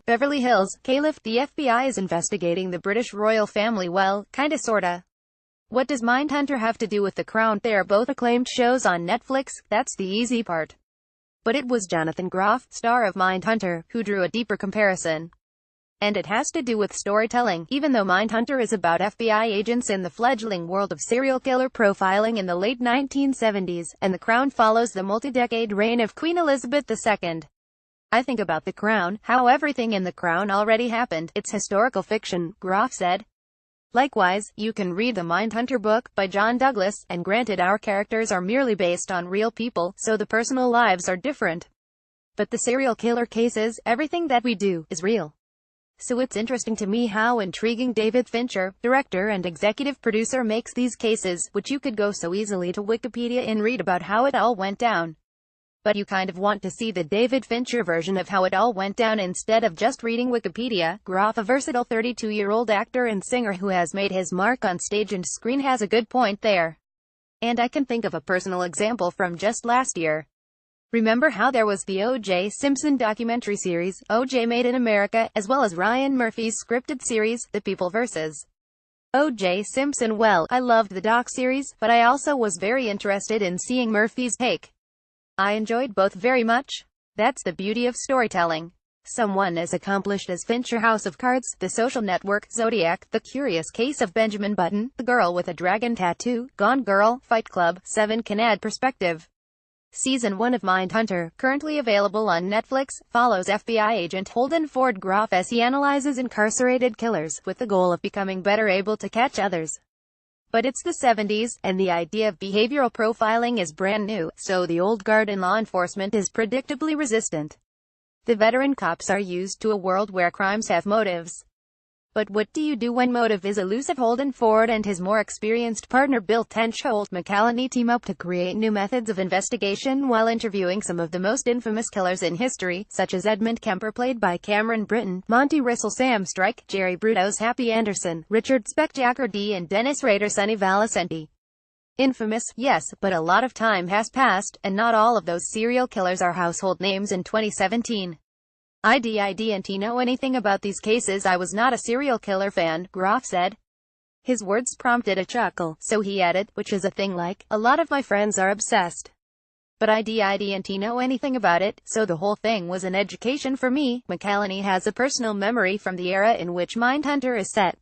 Beverly Hills, Calif, the FBI is investigating the British royal family. Well, kinda sorta. What does Mindhunter have to do with The Crown? They are both acclaimed shows on Netflix, that's the easy part. But it was Jonathan Groff, star of Mindhunter, who drew a deeper comparison. And it has to do with storytelling, even though Mindhunter is about FBI agents in the fledgling world of serial killer profiling in the late 1970s, and The Crown follows the multi-decade reign of Queen Elizabeth II. I think about The Crown, how everything in The Crown already happened. It's historical fiction, Groff said. Likewise, you can read the Mindhunter book, by John Douglas, and granted our characters are merely based on real people, so the personal lives are different. But the serial killer cases, everything that we do, is real. So it's interesting to me how intriguing David Fincher, director and executive producer, makes these cases, which you could go so easily to Wikipedia and read about how it all went down. But you kind of want to see the David Fincher version of how it all went down instead of just reading Wikipedia. Groff, a versatile 32-year-old actor and singer who has made his mark on stage and screen, has a good point there. And I can think of a personal example from just last year. Remember how there was the O.J. Simpson documentary series, O.J. Made in America, as well as Ryan Murphy's scripted series, The People vs. O.J. Simpson? Well, I loved the doc series, but I also was very interested in seeing Murphy's take. I enjoyed both very much. That's the beauty of storytelling. Someone as accomplished as Fincher, House of Cards, The Social Network, Zodiac, The Curious Case of Benjamin Button, The Girl with a Dragon Tattoo, Gone Girl, Fight Club, 7 can add perspective. Season 1 of Mindhunter, currently available on Netflix, follows FBI agent Holden Ford Groff as he analyzes incarcerated killers, with the goal of becoming better able to catch others. But it's the 70s, and the idea of behavioral profiling is brand new, so the old guard in law enforcement is predictably resistant. The veteran cops are used to a world where crimes have motives. But what do you do when motive is elusive? Holden Ford and his more experienced partner Bill Tench-Holt McCallany team up to create new methods of investigation while interviewing some of the most infamous killers in history, such as Edmund Kemper played by Cameron Britton, Monty Rissel, Sam Strike, Jerry Brudos, Happy Anderson, Richard Speck, D, and Dennis Rader, Sonny Valicenti. Infamous, yes, but a lot of time has passed, and not all of those serial killers are household names in 2017. I didn't know anything about these cases. I was not a serial killer fan, Groff said. His words prompted a chuckle, so he added, which is a thing like, a lot of my friends are obsessed. But I didn't know anything about it, so the whole thing was an education for me. McCallany has a personal memory from the era in which Mindhunter is set.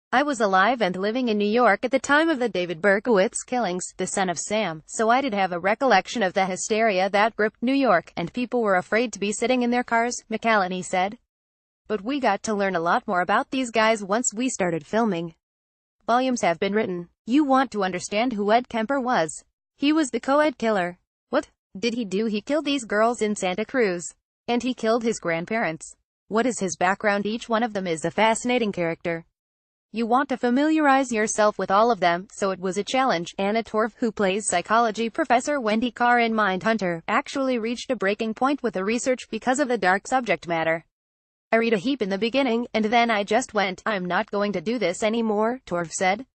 I was alive and living in New York at the time of the David Berkowitz killings, the son of Sam, so I did have a recollection of the hysteria that gripped New York, and people were afraid to be sitting in their cars, McCallany said. But we got to learn a lot more about these guys once we started filming. Volumes have been written. You want to understand who Ed Kemper was. He was the co-ed killer. What did he do? He killed these girls in Santa Cruz. And he killed his grandparents. What is his background? Each one of them is a fascinating character. You want to familiarize yourself with all of them, so it was a challenge. Anna Torv, who plays psychology professor Wendy Carr in Mindhunter, actually reached a breaking point with the research because of the dark subject matter. I read a heap in the beginning, and then I just went, I'm not going to do this anymore, Torv said.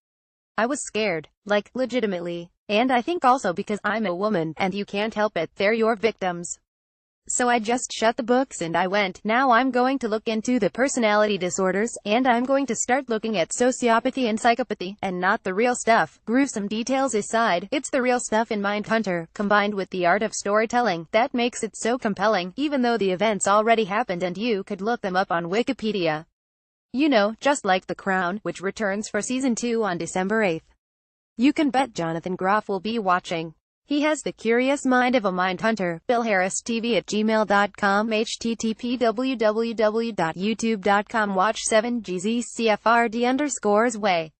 I was scared, like, legitimately. And I think also because I'm a woman, and you can't help it, they're your victims. So I just shut the books and I went, now I'm going to look into the personality disorders, and I'm going to start looking at sociopathy and psychopathy, and not the real stuff. Gruesome details aside, it's the real stuff in Mindhunter, combined with the art of storytelling, that makes it so compelling, even though the events already happened and you could look them up on Wikipedia. You know, just like The Crown, which returns for Season 2 on December 8th. You can bet Jonathan Groff will be watching. He has the curious mind of a Mindhunter. BillHarrisTV@gmail.com. http www.youtube.com. Watch 7GZCFRD_way.